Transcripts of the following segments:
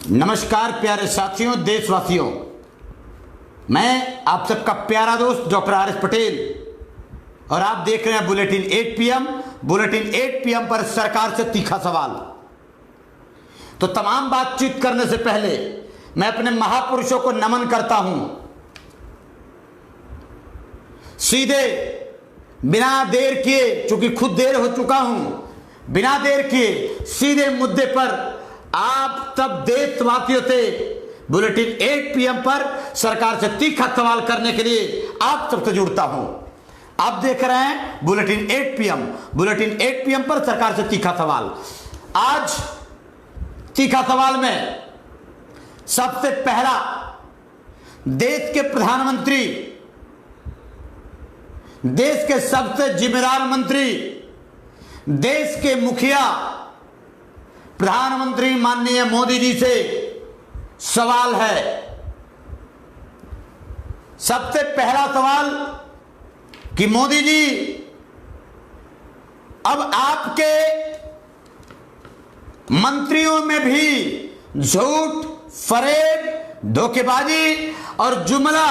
नमस्कार प्यारे साथियों, देशवासियों। मैं आप सबका प्यारा दोस्त डॉक्टर आर एस पटेल और आप देख रहे हैं बुलेटिन 8 PM। बुलेटिन 8 PM पर सरकार से तीखा सवाल। तो तमाम बातचीत करने से पहले मैं अपने महापुरुषों को नमन करता हूं। सीधे बिना देर किए, चूंकि खुद देर हो चुका हूं, बिना देर किए सीधे मुद्दे पर आप सब देशवासियों से बुलेटिन 8 PM पर सरकार से तीखा सवाल करने के लिए आप सबसे जुड़ता हूं। आप देख रहे हैं बुलेटिन 8 PM। बुलेटिन 8 PM पर सरकार से तीखा सवाल। आज तीखा सवाल में सबसे पहला, देश के प्रधानमंत्री, देश के सबसे जिम्मेदार मंत्री, देश के मुखिया प्रधानमंत्री माननीय मोदी जी से सवाल है। सबसे पहला सवाल कि मोदी जी, अब आपके मंत्रियों में भी झूठ, फरेब, धोखेबाजी और जुमला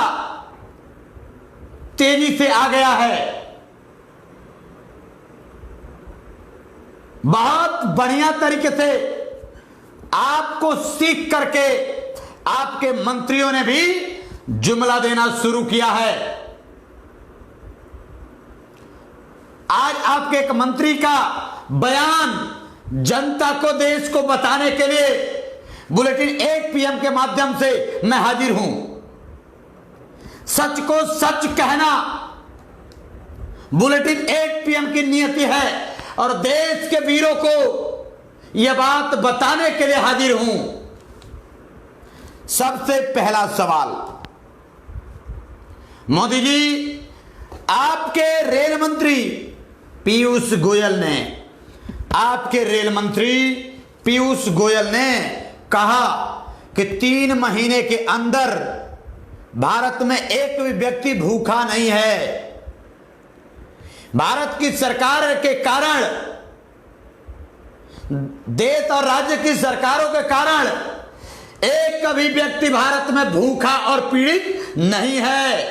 तेजी से आ गया है। बहुत बढ़िया तरीके से आपको सीख करके आपके मंत्रियों ने भी जुमला देना शुरू किया है। आज आपके एक मंत्री का बयान जनता को, देश को बताने के लिए बुलेटिन 8 PM के माध्यम से मैं हाजिर हूं। सच को सच कहना बुलेटिन 8 PM की नियति है और देश के वीरों को यह बात बताने के लिए हाजिर हूं। सबसे पहला सवाल, मोदी जी, आपके रेल मंत्री पीयूष गोयल ने, आपके रेल मंत्री पीयूष गोयल ने कहा कि 3 महीने के अंदर भारत में एक भी व्यक्ति भूखा नहीं है। भारत की सरकार के कारण, देश और राज्य की सरकारों के कारण एक भी व्यक्ति भारत में भूखा और पीड़ित नहीं है।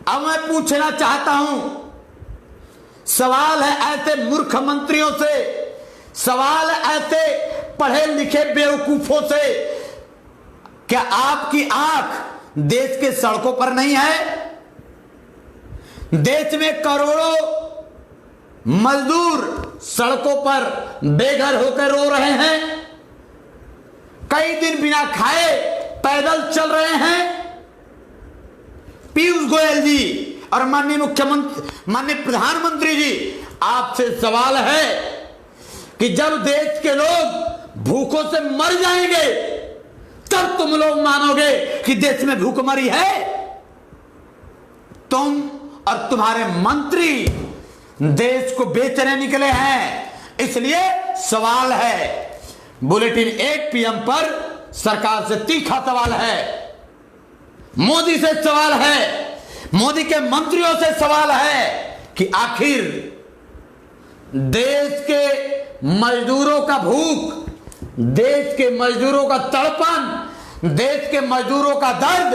अब मैं पूछना चाहता हूं, सवाल है ऐसे मूर्ख मंत्रियों से, सवाल है ऐसे पढ़े लिखे बेवकूफों से, क्या आपकी आंख देश के सड़कों पर नहीं है? देश में करोड़ों मजदूर सड़कों पर बेघर होकर रो रहे हैं, कई दिन बिना खाए पैदल चल रहे हैं। पीयूष गोयल जी और माननीय मुख्यमंत्री, माननीय प्रधानमंत्री जी, आपसे सवाल है कि जब देश के लोग भूखों से मर जाएंगे तब तुम लोग मानोगे कि देश में भूखमरी है? तुम और तुम्हारे मंत्री देश को बेचने निकले हैं। इसलिए सवाल है, बुलेटिन 8 PM पर सरकार से तीखा सवाल है, मोदी से सवाल है, मोदी के मंत्रियों से सवाल है कि आखिर देश के मजदूरों का भूख, देश के मजदूरों का तड़पन, देश के मजदूरों का दर्द,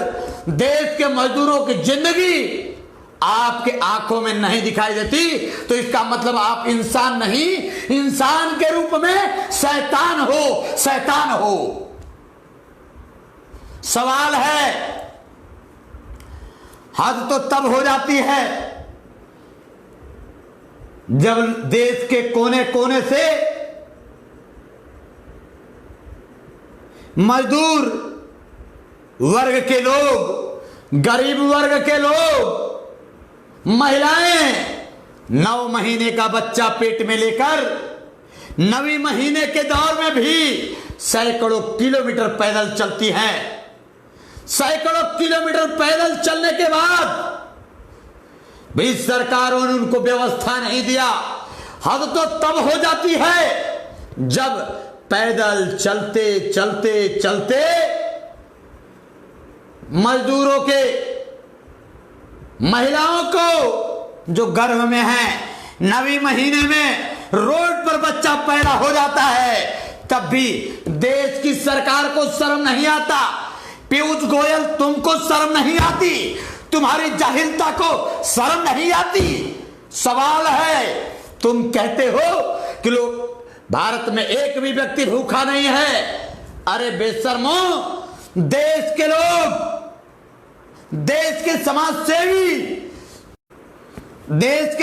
देश के मजदूरों की जिंदगी आपके आंखों में नहीं दिखाई देती, तो इसका मतलब आप इंसान नहीं, इंसान के रूप में शैतान हो, शैतान हो। सवाल है, हद तो तब हो जाती है जब देश के कोने कोने से मजदूर वर्ग के लोग, गरीब वर्ग के लोग, महिलाएं 9 महीने का बच्चा पेट में लेकर 9वें महीने के दौर में भी सैकड़ों किलोमीटर पैदल चलती हैं। सैकड़ों किलोमीटर पैदल चलने के बाद भी सरकारों ने उनको व्यवस्था नहीं दिया। हद तो तब हो जाती है जब पैदल चलते चलते चलते मजदूरों के, महिलाओं को जो गर्भ में है 9वें महीने में रोड पर बच्चा पैदा हो जाता है, तब भी देश की सरकार को शर्म नहीं आता। पीयूष गोयल, तुमको शर्म नहीं आती? तुम्हारी जाहिलता को शर्म नहीं आती? सवाल है, तुम कहते हो कि लोग भारत में एक भी व्यक्ति भूखा नहीं है। अरे बेशर्मो, देश के लोग, देश के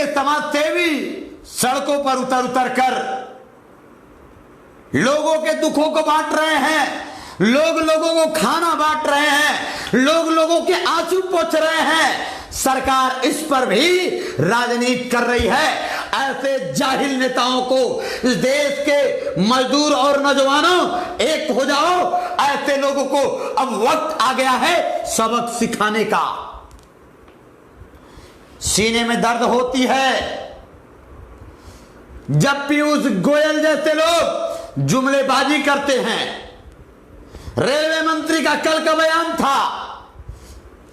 समाज सेवी सड़कों पर उतर कर लोगों के दुखों को बांट रहे हैं, लोगों को खाना बांट रहे हैं, लोगों के आंसू पोंछ रहे हैं। सरकार इस पर भी राजनीति कर रही है। ऐसे जाहिल नेताओं को, इस देश के मजदूर और नौजवानों, एक हो जाओ। ऐसे लोगों को अब वक्त आ गया है सबक सिखाने का। सीने में दर्द होती है जब पीयूष गोयल जैसे लोग जुमलेबाजी करते हैं। रेलवे मंत्री का कल का बयान था,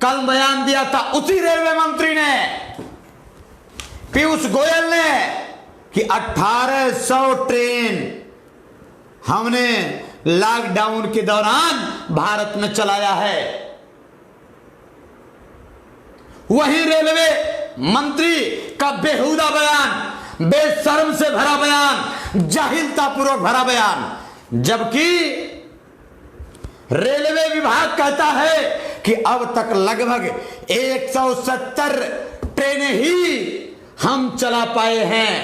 कल बयान दिया था उसी रेलवे मंत्री ने, पीयूष गोयल ने, कि 1800 ट्रेन हमने लॉकडाउन के दौरान भारत में चलाया है। वही रेलवे मंत्री का बेहुदा बयान, बेशर्म से भरा बयान, जाहिलतापूर्वक भरा बयान। जबकि रेलवे विभाग कहता है कि अब तक लगभग 170 ट्रेनें ही हम चला पाए हैं।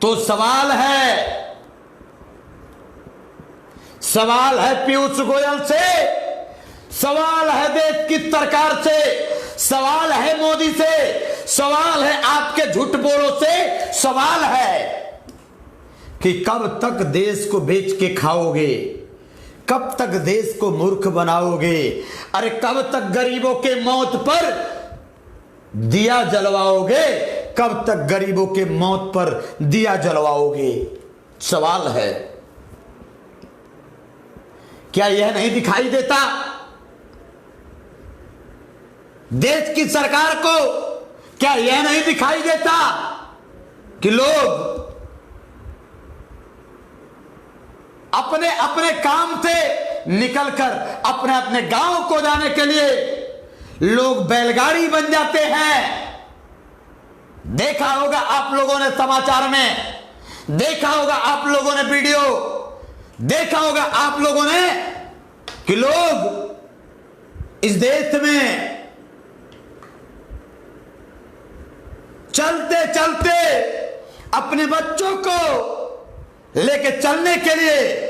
तो सवाल है पीयूष गोयल से, सवाल है देश की सरकार से, सवाल है मोदी से, सवाल है आपके झूठ बोलों से, सवाल है कि कब तक देश को बेच के खाओगे, कब तक देश को मूर्ख बनाओगे? अरे कब तक गरीबों के मौत पर दिया जलवाओगे? कब तक गरीबों के मौत पर दिया जलवाओगे? सवाल है। क्या यह नहीं दिखाई देता देश की सरकार को? क्या यह नहीं दिखाई देता कि लोग अपने अपने काम से निकलकर अपने अपने गांव को जाने के लिए लोग बैलगाड़ी बन जाते हैं? देखा होगा आप लोगों ने समाचार में, देखा होगा आप लोगों ने वीडियो, देखा होगा आप लोगों ने कि लोग इस देश में चलते चलते अपने बच्चों को लेके चलने के लिए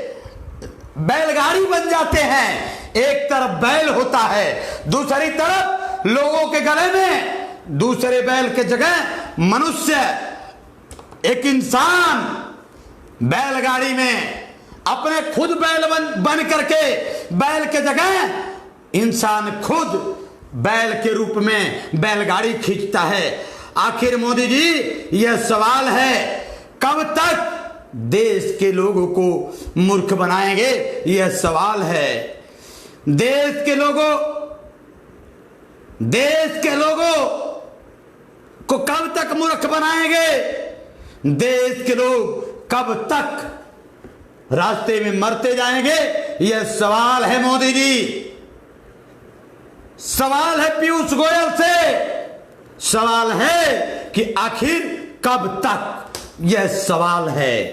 बैलगाड़ी बन जाते हैं। एक तरफ बैल होता है, दूसरी तरफ लोगों के गले में दूसरे बैल के जगह मनुष्य, एक इंसान बैलगाड़ी में अपने खुद बैल बन करके, बैल के जगह इंसान खुद बैल के रूप में बैलगाड़ी खींचता है। आखिर मोदी जी, यह सवाल है, कब तक देश के लोगों को मूर्ख बनाएंगे? यह सवाल है। देश के लोगों को कब तक मूर्ख बनाएंगे? देश के लोग कब तक रास्ते में मरते जाएंगे? यह सवाल है मोदी जी, सवाल है पीयूष गोयल से, सवाल है कि आखिर कब तक? यह सवाल है।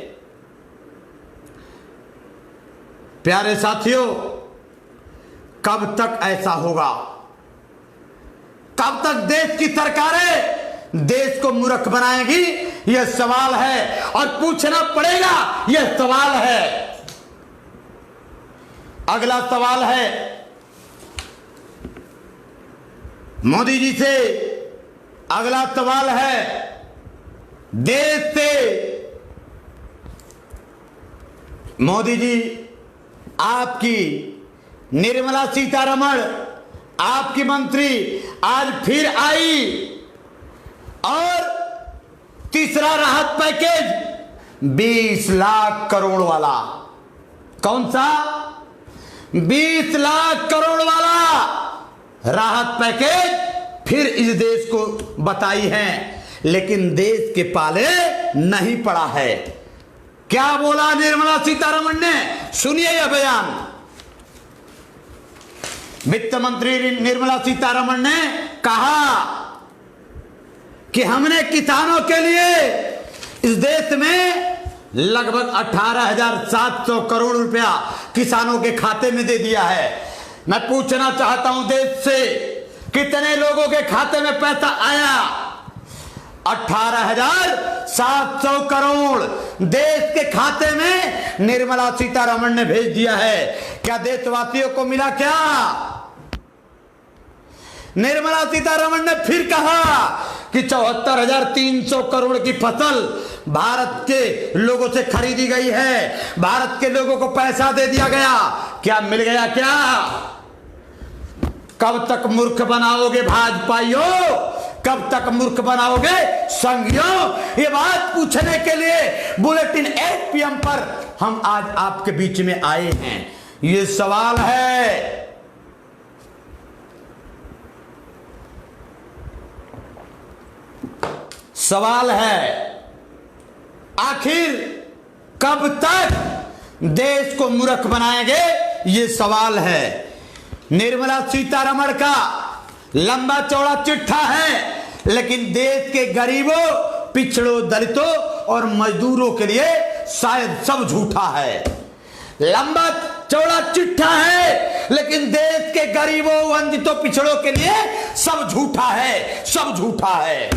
प्यारे साथियों, कब तक ऐसा होगा? कब तक देश की सरकारें देश को मूर्ख बनाएंगी? यह सवाल है और पूछना पड़ेगा, यह सवाल है। अगला सवाल है मोदी जी से, अगला सवाल है देश से। मोदी जी, आपकी निर्मला सीतारमण, आपकी मंत्री आज फिर आई और तीसरा राहत पैकेज 20 लाख करोड़ वाला। कौन सा? 20 लाख करोड़ वाला राहत पैकेज फिर इस देश को बताई हैं, लेकिन देश के पाले नहीं पड़ा है। क्या बोला निर्मला सीतारमण ने? सुनिए यह बयान। वित्त मंत्री निर्मला सीतारमण ने कहा कि हमने किसानों के लिए इस देश में लगभग 18,700 करोड़ रुपया किसानों के खाते में दे दिया है। मैं पूछना चाहता हूं देश से, कितने लोगों के खाते में पैसा आया? 18,700 करोड़ देश के खाते में निर्मला सीतारमण ने भेज दिया है। क्या देशवासियों को मिला? क्या निर्मला सीतारमण ने फिर कहा कि 74,300 करोड़ की फसल भारत के लोगों से खरीदी गई है, भारत के लोगों को पैसा दे दिया गया। क्या मिल गया? क्या? कब तक मूर्ख बनाओगे भाजपाइयों? कब तक मूर्ख बनाओगे संघियों? ये बात पूछने के लिए बुलेटिन 8 PM पर हम आज आपके बीच में आए हैं। ये सवाल है, सवाल है, आखिर कब तक देश को मूर्ख बनाएंगे? ये सवाल है। निर्मला सीतारमण का लंबा चौड़ा चिट्ठा है, लेकिन देश के गरीबों, पिछड़ों, दलितों और मजदूरों के लिए शायद सब झूठा है। लंबा चौड़ा चिट्ठा है, लेकिन देश के गरीबों, वंचितों, पिछड़ों के लिए सब झूठा है, सब झूठा है।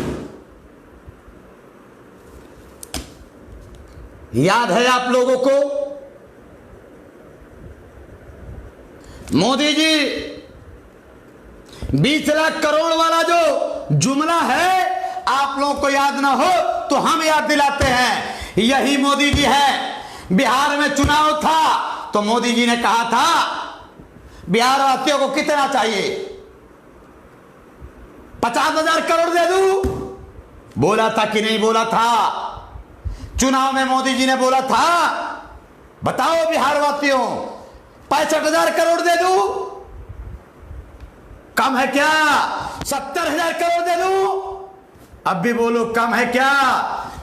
याद है आप लोगों को, मोदी जी 20 लाख करोड़ वाला जो जुमला है, आप लोगों को याद ना हो तो हम याद दिलाते हैं। यही मोदी जी है। बिहार में चुनाव था तो मोदी जी ने कहा था बिहार वासियों को कितना चाहिए? 50,000 करोड़ दे दूं? बोला था कि नहीं बोला था? चुनाव में मोदी जी ने बोला था, बताओ बिहार वासियों 65,000 करोड़ दे दूं? कम है क्या? 70,000 करोड़ दे दूं? अब भी बोलो कम है क्या?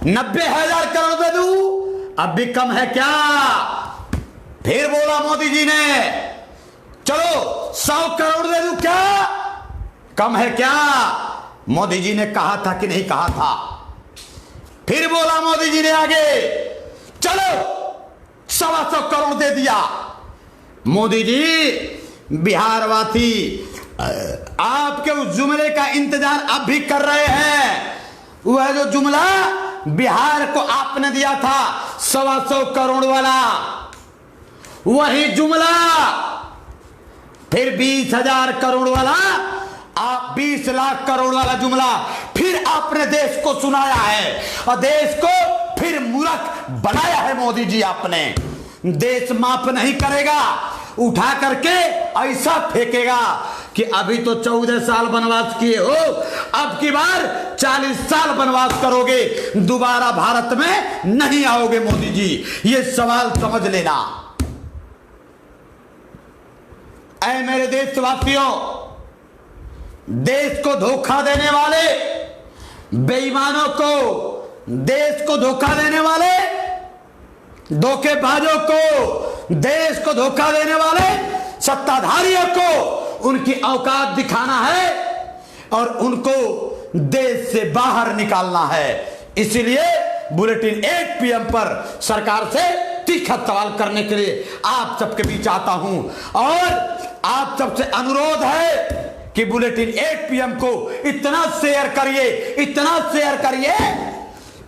90,000 करोड़ दे दूं? अब भी कम है क्या? फिर बोला मोदी जी ने, चलो 100 करोड़ दे दूं क्या? कम है क्या? मोदी जी ने कहा था कि नहीं कहा था? फिर बोला मोदी जी ने आगे, चलो 125 करोड़ दे दिया। मोदी जी बिहारवासी आपके उस जुमले का इंतजार अब भी कर रहे हैं। वह जो जुमला बिहार को आपने दिया था 125 करोड़ वाला, वही जुमला फिर 20,000 करोड़ वाला, आप 20 लाख करोड़ वाला जुमला फिर आपने देश को सुनाया है और देश को फिर मूर्ख बनाया है। मोदी जी आपने, देश माफ नहीं करेगा, उठा करके ऐसा फेंकेगा कि अभी तो 14 साल वनवास किए हो, अब की बार 40 साल वनवास करोगे, दोबारा भारत में नहीं आओगे मोदी जी। ये सवाल समझ लेना। ऐ मेरे देशवासियों, देश को धोखा देने वाले बेईमानों को, देश को धोखा देने वाले धोखेबाजों को, देश को धोखा देने वाले सत्ताधारियों को उनकी औकात दिखाना है और उनको देश से बाहर निकालना है। इसलिए बुलेटिन 8 PM पर सरकार से तीखा सवाल करने के लिए आप सबके बीच आता हूं और आप सबसे अनुरोध है कि बुलेटिन 8 PM को इतना शेयर करिए, इतना शेयर करिए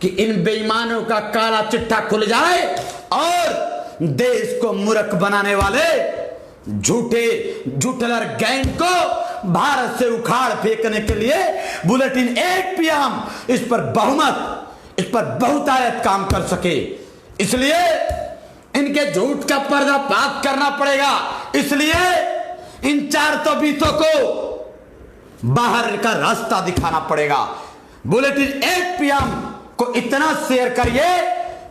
कि इन बेईमानों का काला चिट्ठा खुल जाए और देश को मूर्ख बनाने वाले झूठलर गैंग को भारत से उखाड़ फेंकने के लिए बुलेटिन 8 PM इस पर बहुमत, इस पर बहुतायत काम कर सके। इसलिए इनके झूठ का पर्दाफाश करना पड़ेगा। इसलिए इन 420 को बाहर का रास्ता दिखाना पड़ेगा। बुलेटिन 8 PM को इतना शेयर करिए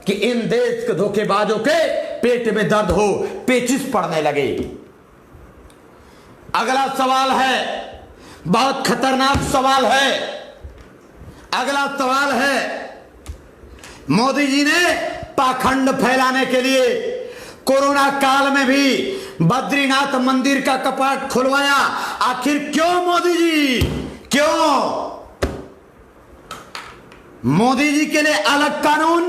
कि इन देश के धोखेबाजों के पेट में दर्द हो, पेचिश पड़ने लगे। अगला सवाल है, बहुत खतरनाक सवाल है। अगला सवाल है, मोदी जी ने पाखंड फैलाने के लिए कोरोना काल में भी बद्रीनाथ मंदिर का कपाट खुलवाया। आखिर क्यों मोदी जी, क्यों? मोदी जी के लिए अलग कानून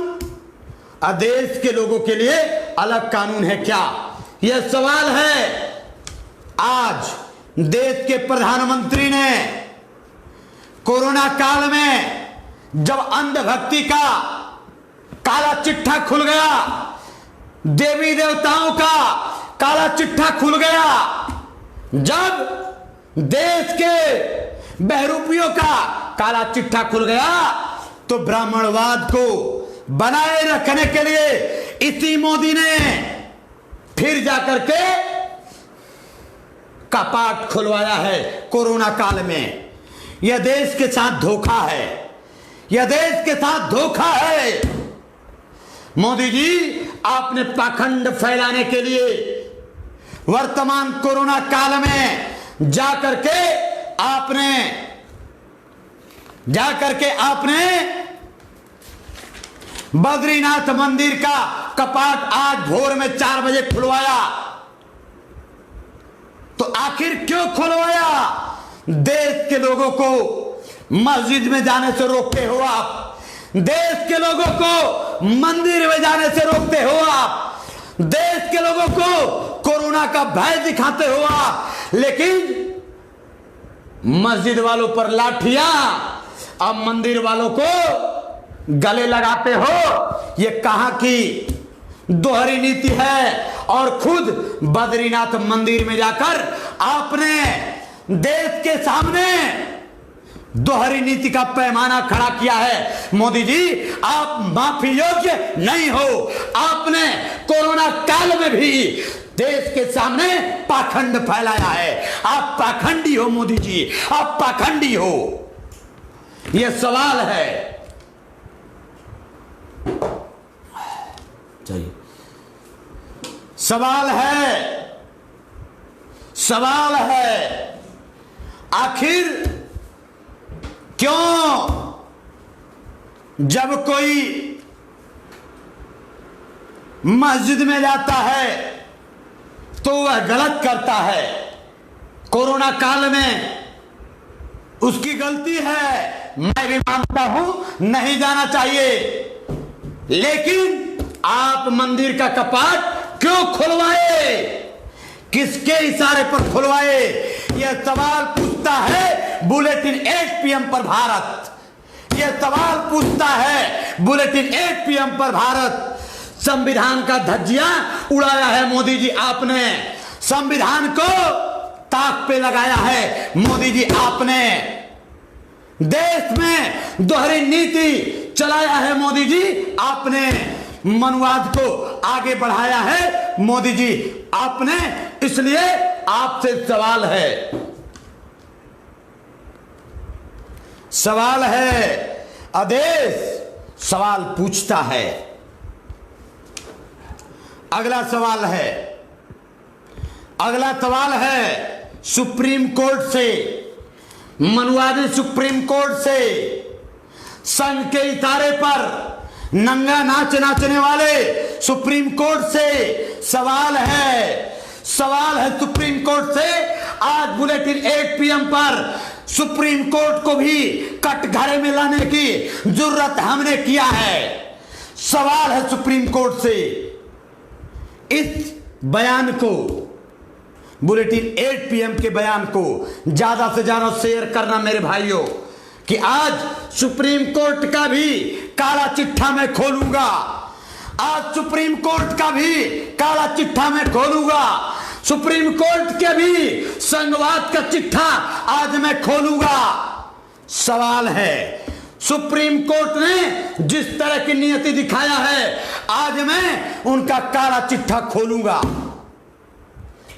और देश के लोगों के लिए अलग कानून है क्या? यह सवाल है। आज देश के प्रधानमंत्री ने कोरोना काल में जब अंधभक्ति का काला चिट्ठा खुल गया, देवी देवताओं का काला चिट्ठा खुल गया, जब देश के बहरूपियों का काला चिट्ठा खुल गया, तो ब्राह्मणवाद को बनाए रखने के लिए इसी मोदी ने फिर जाकर के कपाट खुलवाया है कोरोना काल में। यह देश के साथ धोखा है, यह देश के साथ धोखा है। मोदी जी, आपने पाखंड फैलाने के लिए वर्तमान कोरोना काल में जाकर के आपने बद्रीनाथ मंदिर का कपाट आज भोर में 4 बजे खुलवाया। तो आखिर क्यों खुलवाया? देश के लोगों को मस्जिद में जाने से रोकते हो आप, देश के लोगों को मंदिर में जाने से रोकते हो आप, देश के लोगों को कोरोना का भय दिखाते हो आप, लेकिन मस्जिद वालों पर लाठियां और मंदिर वालों को गले लगाते हो। ये कहां की दोहरी नीति है? और खुद बद्रीनाथ मंदिर में जाकर आपने देश के सामने दोहरी नीति का पैमाना खड़ा किया है। मोदी जी, आप माफी योग्य नहीं हो। आपने कोरोना काल में भी देश के सामने पाखंड फैलाया है। आप पाखंडी हो मोदी जी, आप पाखंडी हो। यह सवाल है। चाहिए सवाल है, आखिर क्यों जब कोई मस्जिद में जाता है तो वह गलत करता है? कोरोना काल में उसकी गलती है, मैं भी मानता हूं, नहीं जाना चाहिए, लेकिन आप मंदिर का कपाट क्यों खुलवाए? किसके इशारे पर खुलवाए? यह सवाल पूछता है बुलेटिन 8 PM पर भारत। यह सवाल पूछता है बुलेटिन 8 PM पर भारत। संविधान का धज्जियां उड़ाया है मोदी जी आपने, संविधान को ताक पे लगाया है मोदी जी आपने, देश में दोहरी नीति चलाया है मोदी जी आपने, मनुवाद को आगे बढ़ाया है मोदी जी आपने। इसलिए आपसे सवाल है, आदेश सवाल पूछता है। अगला सवाल है सुप्रीम कोर्ट से, मनुवादी सुप्रीम कोर्ट से संघ के इशारे पर नंगा नाच नाचने वाले सुप्रीम कोर्ट से सवाल है सुप्रीम कोर्ट से। आज बुलेटिन 8 PM पर सुप्रीम कोर्ट को भी कटघरे में लाने की जरूरत हमने किया है। सवाल है सुप्रीम कोर्ट से, इस बयान को, बुलेटिन 8 PM के बयान को ज्यादा से ज्यादा शेयर करना मेरे भाइयों, कि आज सुप्रीम कोर्ट का भी काला चिट्ठा मैं खोलूंगा, आज सुप्रीम कोर्ट का भी काला चिट्ठा मैं खोलूंगा, सुप्रीम कोर्ट के भी संघवाद का चिट्ठा आज मैं खोलूंगा। सवाल है, सुप्रीम कोर्ट ने जिस तरह की नियति दिखाया है, आज मैं उनका काला चिट्ठा खोलूंगा।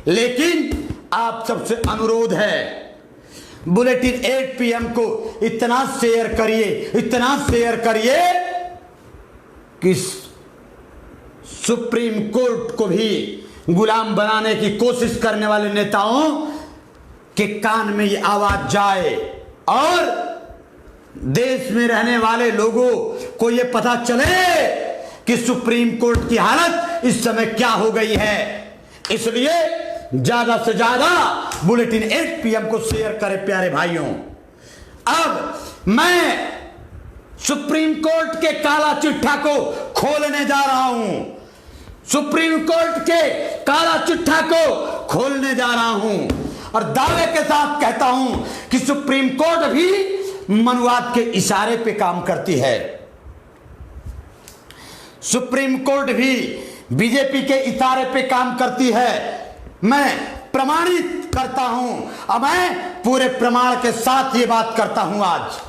लेकिन आप सबसे अनुरोध है, बुलेटिन 8 PM को इतना शेयर करिए कि सुप्रीम कोर्ट को भी गुलाम बनाने की कोशिश करने वाले नेताओं के कान में ये आवाज जाए और देश में रहने वाले लोगों को ये पता चले कि सुप्रीम कोर्ट की हालत इस समय क्या हो गई है। इसलिए ज्यादा से ज्यादा बुलेटिन 8 PM को शेयर करें प्यारे भाइयों। अब मैं सुप्रीम कोर्ट के काला चिट्ठा को खोलने जा रहा हूं। सुप्रीम कोर्ट के काला चिट्ठा को खोलने जा रहा हूं और दावे के साथ कहता हूं कि सुप्रीम कोर्ट भी मनुवाद के इशारे पे काम करती है। सुप्रीम कोर्ट भी बीजेपी के इशारे पे काम करती है। मैं प्रमाणित करता हूं और मैं पूरे प्रमाण के साथ ये बात करता हूं। आज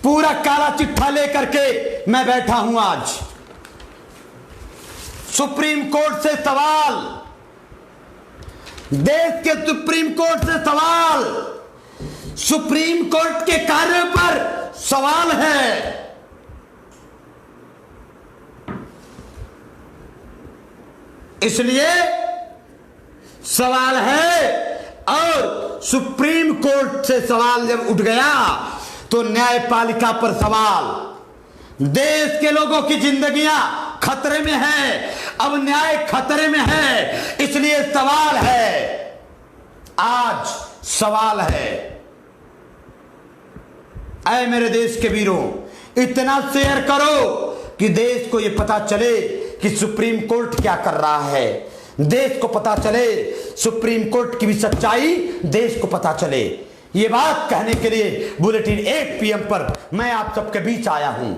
पूरा काला चिट्ठा लेकर के मैं बैठा हूं। आज सुप्रीम कोर्ट से सवाल, देश के सुप्रीम कोर्ट से सवाल, सुप्रीम कोर्ट के कार्य पर सवाल है। इसलिए सवाल है और सुप्रीम कोर्ट से सवाल जब उठ गया तो न्यायपालिका पर सवाल। देश के लोगों की जिंदगियां खतरे में है, अब न्याय खतरे में है, इसलिए सवाल है। आज सवाल है। ऐ मेरे देश के वीरों, इतना शेयर करो कि देश को यह पता चले कि सुप्रीम कोर्ट क्या कर रहा है। देश को पता चले, सुप्रीम कोर्ट की भी सच्चाई देश को पता चले। ये बात कहने के लिए बुलेटिन 8 PM पर मैं आप सबके बीच आया हूं।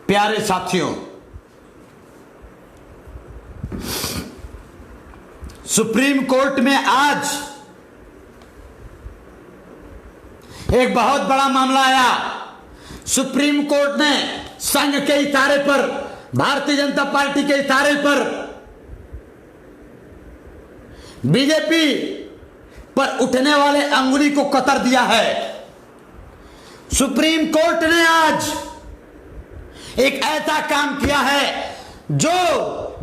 प्यारे साथियों, सुप्रीम कोर्ट में आज एक बहुत बड़ा मामला आया। सुप्रीम कोर्ट ने संघ के इशारे पर, भारतीय जनता पार्टी के इशारे पर बीजेपी पर उठने वाले अंगुली को कतर दिया है। सुप्रीम कोर्ट ने आज एक ऐसा काम किया है जो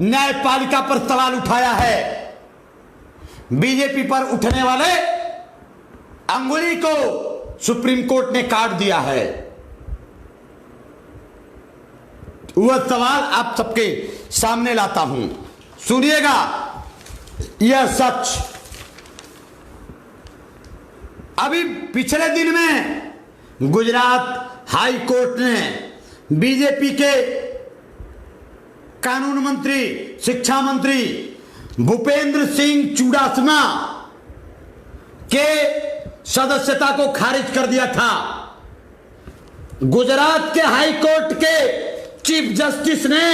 न्यायपालिका पर सवाल उठाया है। बीजेपी पर उठने वाले अंगुली को सुप्रीम कोर्ट ने काट दिया है। वह सवाल आप सबके सामने लाता हूं, सुनिएगा। यह सच, अभी पिछले दिन में गुजरात हाई कोर्ट ने बीजेपी के कानून मंत्री, शिक्षा मंत्री भूपेंद्र सिंह चुडासमा के सदस्यता को खारिज कर दिया था। गुजरात के हाई कोर्ट के चीफ जस्टिस ने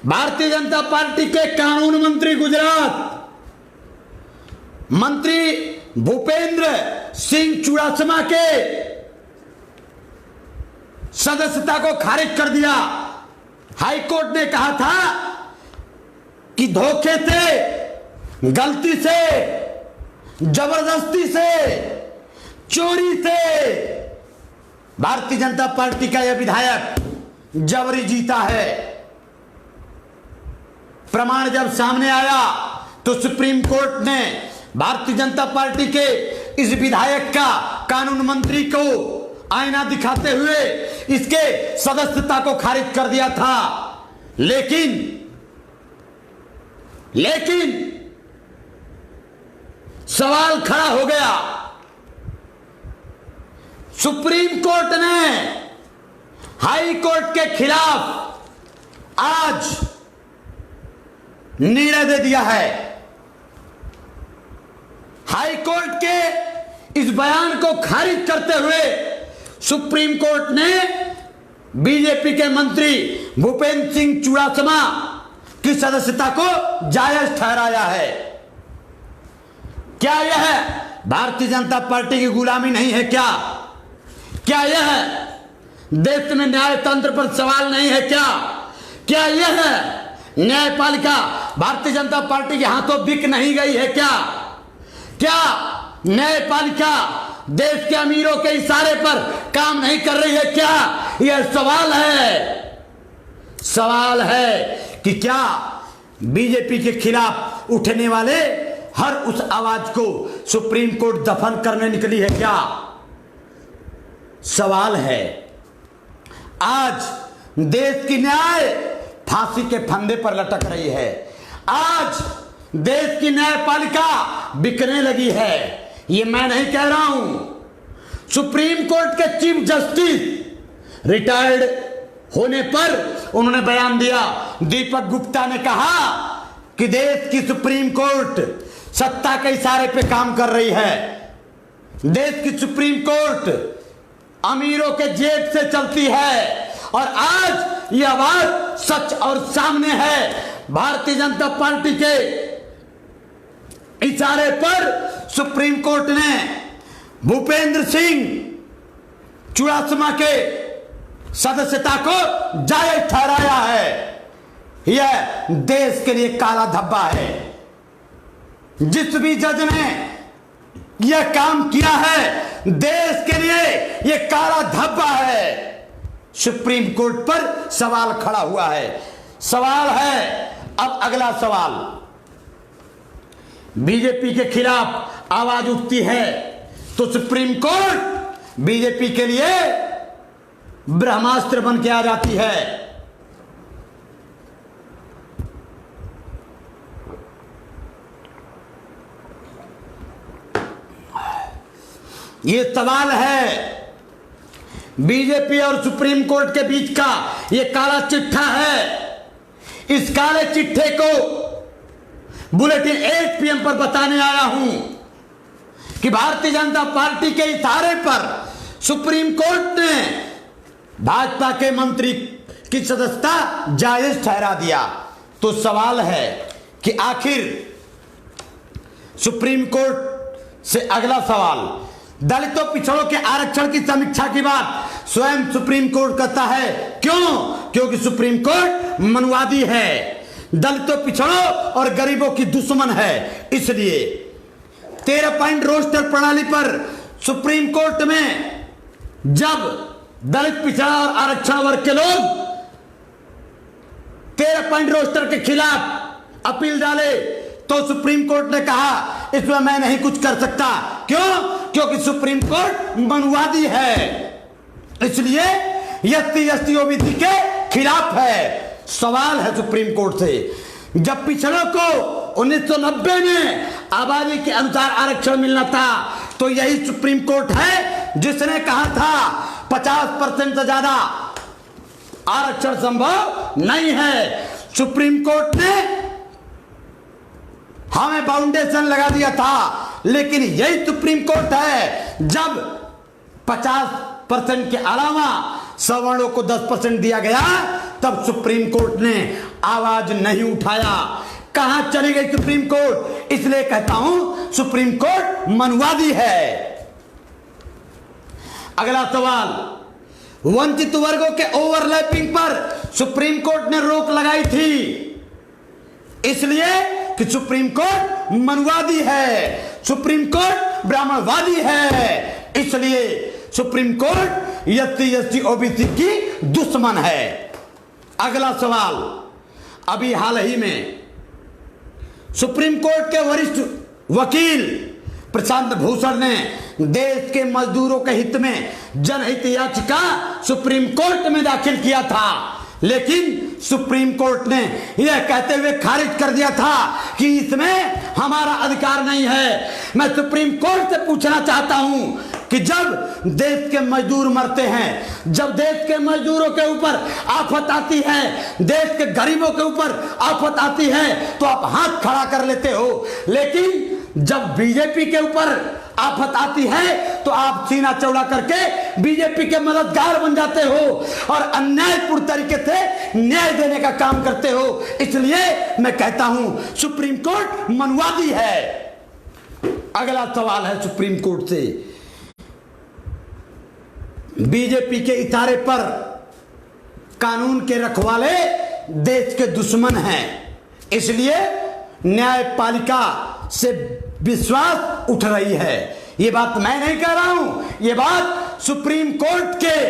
भारतीय जनता पार्टी के कानून मंत्री गुजरात मंत्री भूपेंद्र सिंह चुडासमा के सदस्यता को खारिज कर दिया। हाई कोर्ट ने कहा था कि धोखे से, गलती से, जबरदस्ती से, चोरी से भारतीय जनता पार्टी का यह विधायक जबरी जीता है। प्रमाण जब सामने आया तो सुप्रीम कोर्ट ने भारतीय जनता पार्टी के इस विधायक का, कानून मंत्री को आईना दिखाते हुए इसके सदस्यता को खारिज कर दिया था। लेकिन सवाल खड़ा हो गया। सुप्रीम कोर्ट ने हाई कोर्ट के खिलाफ आज निर्णय दे दिया है। हाई कोर्ट के इस बयान को खारिज करते हुए सुप्रीम कोर्ट ने बीजेपी के मंत्री भूपेंद्र सिंह चुडासमा की सदस्यता को जायज ठहराया है। क्या यह भारतीय जनता पार्टी की गुलामी नहीं है? क्या यह देश में न्यायतंत्र पर सवाल नहीं है? क्या यह न्यायपालिका भारतीय जनता पार्टी के हाथों बिक नहीं गई है? क्या न्यायपालिका देश के अमीरों के इशारे पर काम नहीं कर रही है क्या? यह सवाल है। सवाल है कि क्या बीजेपी के खिलाफ उठने वाले हर उस आवाज को सुप्रीम कोर्ट दफन करने निकली है क्या? सवाल है। आज देश की न्याय फांसी के फंदे पर लटक रही है। आज देश की न्यायपालिका बिकने लगी है। ये मैं नहीं कह रहा हूं, सुप्रीम कोर्ट के चीफ जस्टिस रिटायर्ड होने पर उन्होंने बयान दिया। दीपक गुप्ता ने कहा कि देश की सुप्रीम कोर्ट सत्ता के इशारे पे काम कर रही है। देश की सुप्रीम कोर्ट अमीरों के जेब से चलती है और आज यह बात सच और सामने है। भारतीय जनता पार्टी के इशारे पर सुप्रीम कोर्ट ने भूपेंद्र सिंह चुड़ासमा के सदस्यता को जायज ठहराया है। यह देश के लिए काला धब्बा है। जिस भी जज ने यह काम किया है देश के लिए यह काला धब्बा है। सुप्रीम कोर्ट पर सवाल खड़ा हुआ है। सवाल है, अब अगला सवाल, बीजेपी के खिलाफ आवाज उठती है तो सुप्रीम कोर्ट बीजेपी के लिए ब्रह्मास्त्र बन के आ जाती है। यह सवाल है, बीजेपी और सुप्रीम कोर्ट के बीच का यह काला चिट्ठा है। इस काले चिट्ठे को बुलेटिन 8 PM पर बताने आया हूं कि भारतीय जनता पार्टी के इशारे पर सुप्रीम कोर्ट ने भाजपा के मंत्री की सदस्यता जायज ठहरा दिया। तो सवाल है कि आखिर सुप्रीम कोर्ट से अगला सवाल, दलितों पिछड़ों के आरक्षण की समीक्षा की बात स्वयं सुप्रीम कोर्ट करता है। क्यों? क्योंकि सुप्रीम कोर्ट मनुवादी है, दलितों पिछड़ों और गरीबों की दुश्मन है। इसलिए 13 पॉइंट रोस्टर प्रणाली पर सुप्रीम कोर्ट में जब दलित पिछड़ा और आरक्षण वर्ग के लोग 13 पॉइंट रोस्टर के खिलाफ अपील डाले तो सुप्रीम कोर्ट ने कहा इसमें मैं नहीं कुछ कर सकता। क्यों? क्योंकि सुप्रीम कोर्ट मनुवादी है, इसलिए एससी एसटी ओबीसी के खिलाफ है। सवाल है सुप्रीम कोर्ट से, जब पिछड़ों को 1990 में आबादी के अनुसार आरक्षण मिलना था तो यही सुप्रीम कोर्ट है जिसने कहा था 50% से ज्यादा आरक्षण संभव नहीं है। सुप्रीम कोर्ट ने हमें बाउंडेशन लगा दिया था, लेकिन यही सुप्रीम कोर्ट है जब 50% के अलावा सवर्णों को 10% दिया गया तब सुप्रीम कोर्ट ने आवाज नहीं उठाया। कहां चली गई सुप्रीम कोर्ट? इसलिए कहता हूं सुप्रीम कोर्ट मनुवादी है। अगला सवाल, वंचित वर्गों के ओवरलैपिंग पर सुप्रीम कोर्ट ने रोक लगाई थी, इसलिए कि सुप्रीम कोर्ट मनुवादी है, सुप्रीम कोर्ट ब्राह्मणवादी है, इसलिए supreme court SC ST OBC की दुश्मन है। अगला सवाल, अभी हाल ही में सुप्रीम कोर्ट के वरिष्ठ वकील प्रशांत भूषण ने देश के मजदूरों के हित में जनहित याचिका सुप्रीम कोर्ट में दाखिल किया था, लेकिन सुप्रीम कोर्ट ने यह कहते हुए खारिज कर दिया था कि इसमें हमारा अधिकार नहीं है। मैं सुप्रीम कोर्ट से पूछना चाहता हूं कि जब देश के मजदूर मरते हैं, जब देश के मजदूरों के ऊपर आफत आती है, देश के गरीबों के ऊपर आफत आती है तो आप हाथ खड़ा कर लेते हो, लेकिन जब बीजेपी के ऊपर आफत आती है तो आप सीना चौड़ा करके बीजेपी के मददगार बन जाते हो और अन्यायपूर्ण तरीके से न्याय देने का काम करते हो। इसलिए मैं कहता हूं सुप्रीम कोर्ट मनुवादी है। अगला सवाल है सुप्रीम कोर्ट से, बीजेपी के इशारे पर कानून के रखवाले देश के दुश्मन हैं, इसलिए न्यायपालिका से विश्वास उठ रही है। ये बात मैं नहीं कह रहा हूं, ये बात सुप्रीम कोर्ट के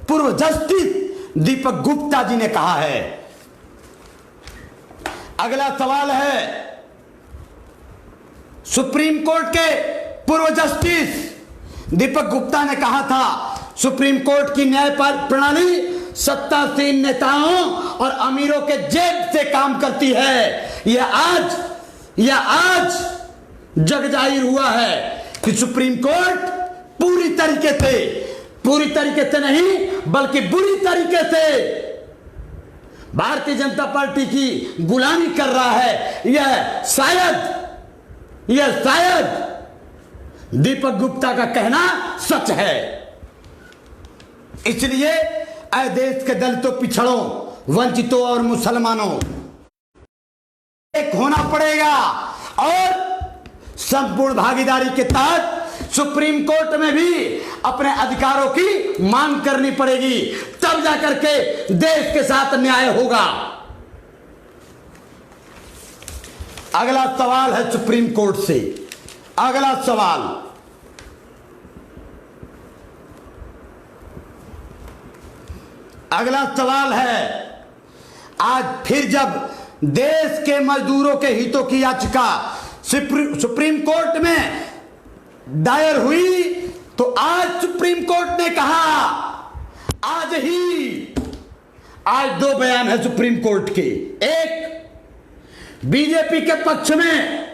पूर्व जस्टिस दीपक गुप्ता जी ने कहा है। अगला सवाल है, सुप्रीम कोर्ट के पूर्व जस्टिस दीपक गुप्ता ने कहा था सुप्रीम कोर्ट की न्याय प्रणाली सत्तासीन नेताओं और अमीरों के जेब से काम करती है। यह आज जग जाहिर हुआ है कि सुप्रीम कोर्ट पूरी तरीके से नहीं बल्कि बुरी तरीके से भारतीय जनता पार्टी की गुलामी कर रहा है। यह शायद दीपक गुप्ता का कहना सच है। इसलिए ऐ देश के दलितों, पिछड़ों, वंचितों और मुसलमानों एक होना पड़ेगा और संपूर्ण भागीदारी के तहत सुप्रीम कोर्ट में भी अपने अधिकारों की मांग करनी पड़ेगी, तब जाकर के देश के साथ न्याय होगा। अगला सवाल है सुप्रीम कोर्ट से। अगला सवाल है, आज फिर जब देश के मजदूरों के हितों की याचिका सुप्रीम कोर्ट में दायर हुई तो आज सुप्रीम कोर्ट ने कहा, आज दो बयान है सुप्रीम कोर्ट के। एक, बीजेपी के पक्ष में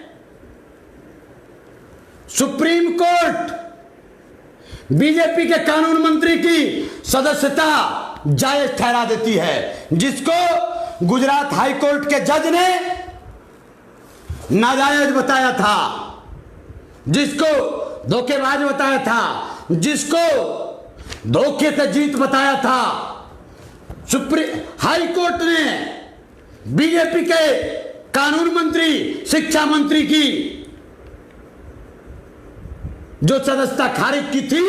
सुप्रीम कोर्ट बीजेपी के कानून मंत्री की सदस्यता जायज ठहरा देती है, जिसको गुजरात हाई कोर्ट के जज ने नाजायज बताया था, जिसको धोखेबाज बताया था, जिसको धोखे से जीत बताया था। सुप्रीम हाई कोर्ट ने बीजेपी के कानून मंत्री, शिक्षा मंत्री की जो सदस्यता खारिज की थी,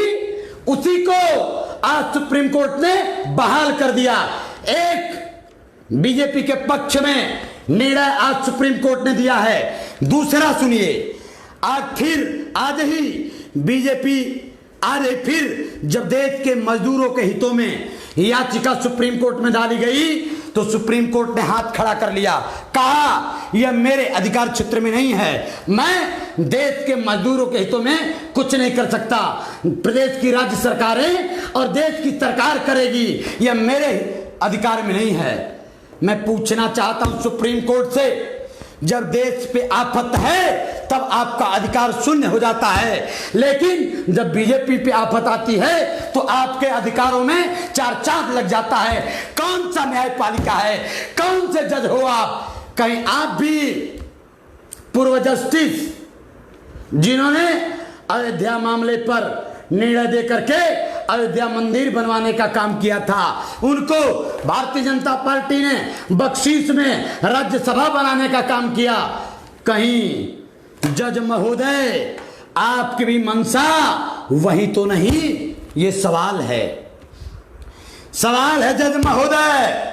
उसी को आज सुप्रीम कोर्ट ने बहाल कर दिया। एक बीजेपी के पक्ष में निर्णय आज सुप्रीम कोर्ट ने दिया है। दूसरा सुनिए, आज फिर जब देश के मजदूरों के हितों में याचिका सुप्रीम कोर्ट में डाली गई तो सुप्रीम कोर्ट ने हाथ खड़ा कर लिया, कहा यह मेरे अधिकार क्षेत्र में नहीं है, मैं देश के मजदूरों के हितों में कुछ नहीं कर सकता, प्रदेश की राज्य सरकारें और देश की सरकार करेगी, यह मेरे अधिकार में नहीं है। मैं पूछना चाहता हूं सुप्रीम कोर्ट से, जब देश पे आफत है तब आपका अधिकार शून्य हो जाता है, लेकिन जब बीजेपी पे आफत आती है तो आपके अधिकारों में चार चांद लग जाता है। कौन सा न्यायपालिका है, कौन से जज हो आप? कहीं आप भी पूर्व जस्टिस जिन्होंने अयोध्या मामले पर निर्णय दे करके अयोध्या मंदिर बनवाने का काम किया था, उनको भारतीय जनता पार्टी ने बख्शीश में राज्यसभा बनाने का काम किया, कहीं जज महोदय आपकी भी मंशा वही तो नहीं? ये सवाल है जज महोदय।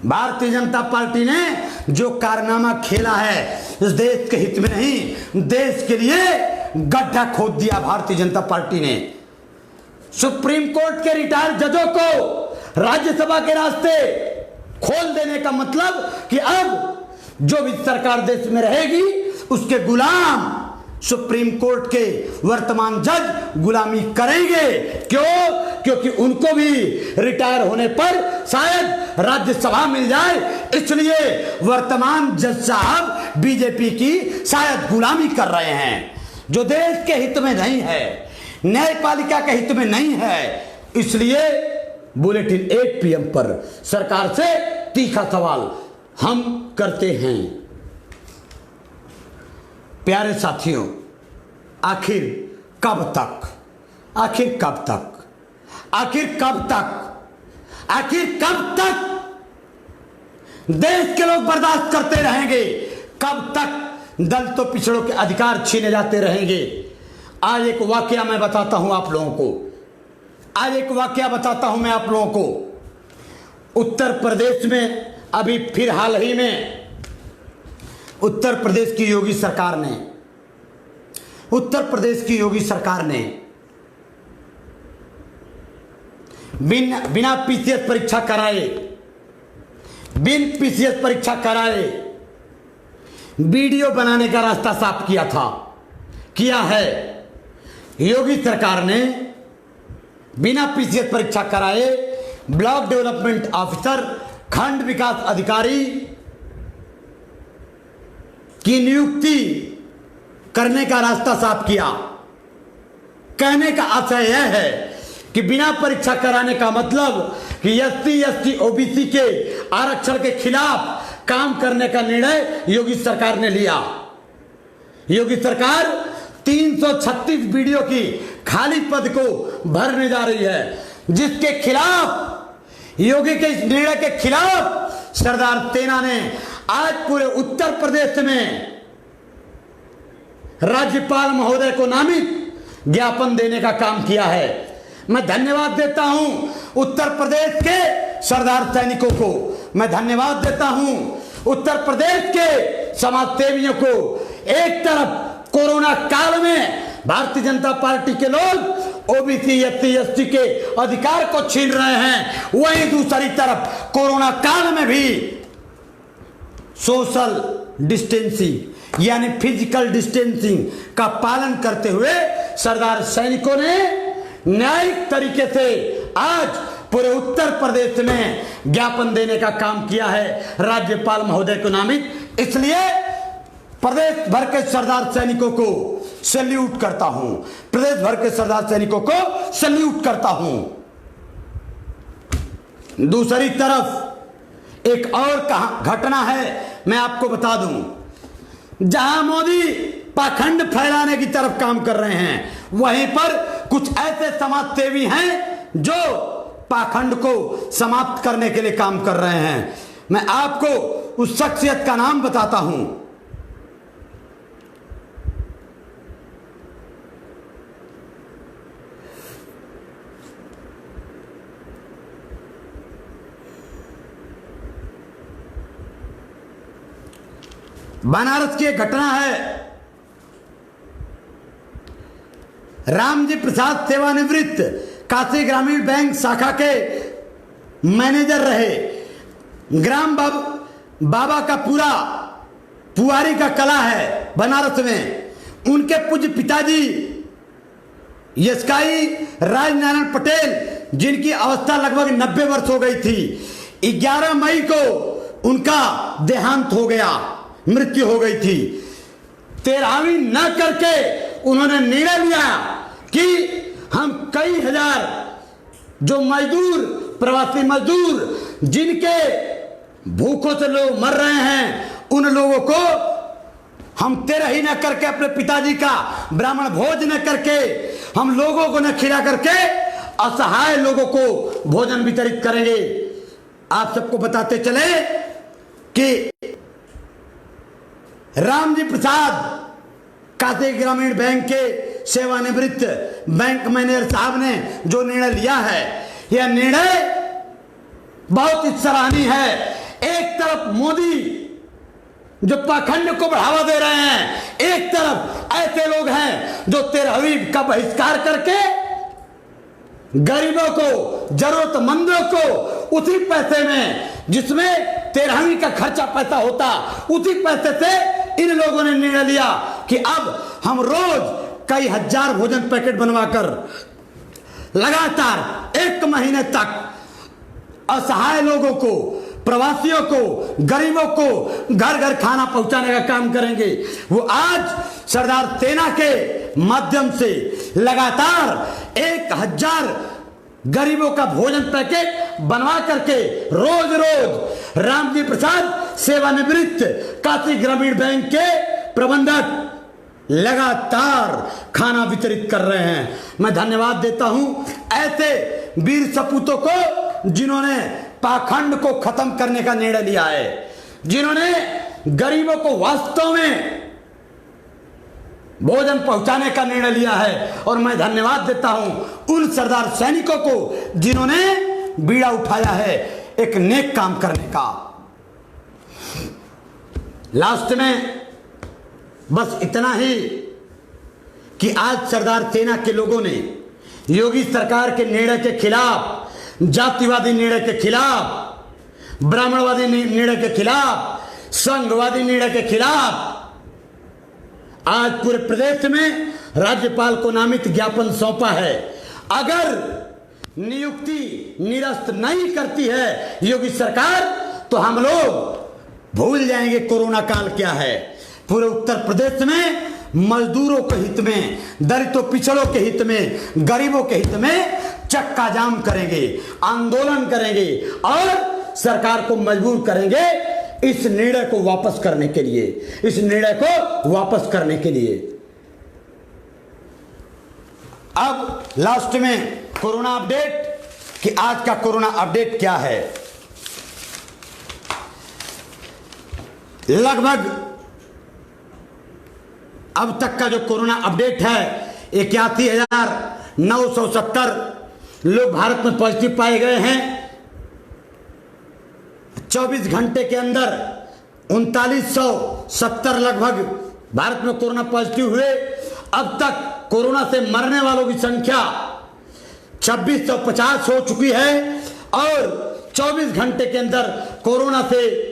भारतीय जनता पार्टी ने जो कारनामा खेला है इस देश के हित में नहीं, देश के लिए गड्ढा खोद दिया भारतीय जनता पार्टी ने। सुप्रीम कोर्ट के रिटायर्ड जजों को राज्यसभा के रास्ते खोल देने का मतलब कि अब जो भी सरकार देश में रहेगी उसके गुलाम सुप्रीम कोर्ट के वर्तमान जज गुलामी करेंगे। क्यों? क्योंकि उनको भी रिटायर होने पर शायद राज्यसभा मिल जाए, इसलिए वर्तमान जज साहब बीजेपी की शायद गुलामी कर रहे हैं, जो देश के हित में नहीं है, न्यायपालिका के हित में नहीं है। इसलिए बुलेटिन 8 PM पर सरकार से तीखा सवाल हम करते हैं। प्यारे साथियों, आखिर कब तक देश के लोग बर्दाश्त करते रहेंगे? कब तक दलितों, पिछड़ों के अधिकार छीने जाते रहेंगे? आज एक वाकया मैं बताता हूं आप लोगों को। उत्तर प्रदेश में अभी फिर हाल ही में उत्तर प्रदेश की योगी सरकार ने उत्तर प्रदेश की योगी सरकार ने बिना पीसीएस परीक्षा कराए वीडियो बनाने का रास्ता साफ किया है। योगी सरकार ने बिना पीसीएस परीक्षा कराए ब्लॉक डेवलपमेंट ऑफिसर, खंड विकास अधिकारी की नियुक्ति करने का रास्ता साफ किया। कहने का आशय यह है कि बिना परीक्षा कराने का मतलब कि एससी, एसटी, ओबीसी के आरक्षण के खिलाफ काम करने का निर्णय योगी सरकार ने लिया। योगी सरकार 336 वीडियो की खाली पद को भरने जा रही है, जिसके खिलाफ, योगी के इस निर्णय के खिलाफ सरदार सेना ने आज पूरे उत्तर प्रदेश में राज्यपाल महोदय को नामित ज्ञापन देने का काम किया है। मैं धन्यवाद देता हूं उत्तर प्रदेश के सरदार सैनिकों को, मैं धन्यवाद देता हूं उत्तर प्रदेश के समाज सेवियों को। एक तरफ कोरोना काल में भारतीय जनता पार्टी के लोग ओबीसी, एससी, एसटी के अधिकार को छीन रहे हैं, वहीं दूसरी तरफ कोरोना काल में भी सोशल डिस्टेंसिंग यानी फिजिकल डिस्टेंसिंग का पालन करते हुए सरदार सैनिकों ने न्यायिक तरीके से आज पूरे उत्तर प्रदेश में ज्ञापन देने का काम किया है राज्यपाल महोदय को नामित। इसलिए प्रदेश भर के सरदार सैनिकों को सैल्यूट करता हूं, प्रदेश भर के सरदार सैनिकों को सैल्यूट करता हूं। दूसरी तरफ एक और घटना है, मैं आपको बता दूं। जहां मोदी पाखंड फैलाने की तरफ काम कर रहे हैं, वहीं पर कुछ ऐसे समाज सेवी हैं जो पाखंड को समाप्त करने के लिए काम कर रहे हैं। मैं आपको उस शख्सियत का नाम बताता हूं। बनारस की एक घटना है। रामजी प्रसाद सेवानिवृत्त काशी ग्रामीण बैंक शाखा के मैनेजर रहे। ग्राम बाबा का पूरा पुआरी का कला है बनारस में। उनके पूज्य पिताजी यशकाई राजनारायण पटेल, जिनकी अवस्था लगभग 90 वर्ष हो गई थी, 11 मई को उनका देहांत हो गया, मृत्यु हो गई थी। 13वीं न करके उन्होंने निर्णय लिया कि हम कई हजार जो मजदूर, प्रवासी मजदूर, जिनके भूखों से लोग मर रहे हैं, उन लोगों को हम 13 न करके, अपने पिताजी का ब्राह्मण भोज न करके, हम लोगों को न खिला करके असहाय लोगों को भोजन वितरित करेंगे। आप सबको बताते चले कि रामजी प्रसाद काशी ग्रामीण बैंक के सेवानिवृत्त बैंक मैनेजर साहब ने जो निर्णय लिया है, यह निर्णय बहुत ही सराहनीय है। एक तरफ मोदी जो पाखंड को बढ़ावा दे रहे हैं, एक तरफ ऐसे लोग हैं जो 13वीं का बहिष्कार करके गरीबों को, जरूरतमंदों को उसी पैसे में, जिसमें 13वीं का खर्चा पैसा होता, उसी पैसे से इन लोगों ने निर्णय लिया कि अब हम रोज कई हजार भोजन पैकेट बनवाकर लगातार 1 महीने तक असहाय लोगों को, प्रवासियों को, गरीबों को घर घर खाना पहुंचाने का काम करेंगे। वो आज सरदार सेना के माध्यम से लगातार 1000 गरीबों का भोजन पैकेट बनवा करके रोज रोज रामजी प्रसाद सेवानिवृत्त काशी ग्रामीण बैंक के प्रबंधक लगातार खाना वितरित कर रहे हैं। मैं धन्यवाद देता हूं ऐसे वीर सपूतों को, जिन्होंने पाखंड को खत्म करने का निर्णय लिया है, जिन्होंने गरीबों को वास्तव में भोजन पहुंचाने का निर्णय लिया है। और मैं धन्यवाद देता हूं उन सरदार सैनिकों को जिन्होंने बीड़ा उठाया है एक नेक काम करने का। लास्ट में बस इतना ही कि आज सरदार सेना के लोगों ने योगी सरकार के निर्णय के खिलाफ, जातिवादी निर्णय के खिलाफ, ब्राह्मणवादी निर्णय के खिलाफ, संघवादी निर्णय के खिलाफ आज पूरे प्रदेश में राज्यपाल को नामित ज्ञापन सौंपा है। अगर नियुक्ति निरस्त नहीं करती है योगी सरकार तो हम लोग भूल जाएंगे कोरोना काल क्या है। पूरे उत्तर प्रदेश में मजदूरों के हित में, दलितों पिछड़ों के हित में, गरीबों के हित में चक्का जाम करेंगे, आंदोलन करेंगे और सरकार को मजबूर करेंगे इस निर्णय को वापस करने के लिए, इस निर्णय को वापस करने के लिए। अब लास्ट में कोरोना अपडेट कि आज का कोरोना अपडेट क्या है। लगभग अब तक का जो कोरोना अपडेट है 81,970 लोग भारत में पॉजिटिव पाए गए हैं। 24 घंटे के अंदर 3970 लगभग भारत में कोरोना पॉजिटिव हुए। अब तक कोरोना से मरने वालों की संख्या 2650 हो चुकी है और 24 घंटे के अंदर कोरोना से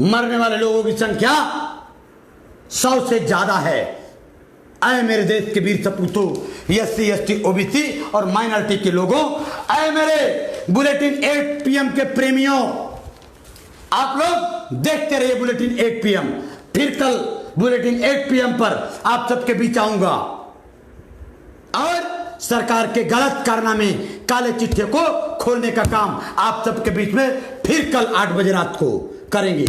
मरने वाले लोगों की संख्या 100 से ज्यादा है। आए मेरे देश के वीर सपूतों, SC ST OBC और माइनॉरिटी के लोगों, आए मेरे बुलेटिन 8 PM के प्रेमियों, आप लोग देखते रहिए बुलेटिन 8 PM। फिर कल बुलेटिन 8 PM पर आप सबके बीच आऊंगा और सरकार के गलत कारनामे, काले चिट्ठे को खोलने का काम आप सबके बीच में फिर कल 8 बजे रात को करेंगे।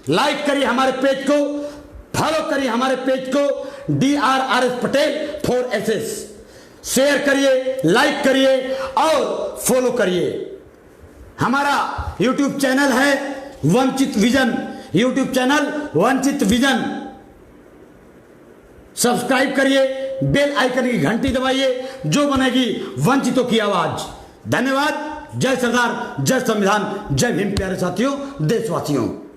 लाइक करिए हमारे पेज को, फॉलो करिए हमारे पेज को DRRS पटेल 4SS, शेयर करिए, लाइक करिए और फॉलो करिए। हमारा YouTube चैनल है वंचित विजन, YouTube चैनल वंचित विजन, सब्सक्राइब करिए, बेल आइकन की घंटी दबाइए, जो बनेगी वंचितों की आवाज। धन्यवाद। जय सरदार, जय संविधान, जय भीम प्यारे साथियों, देशवासियों।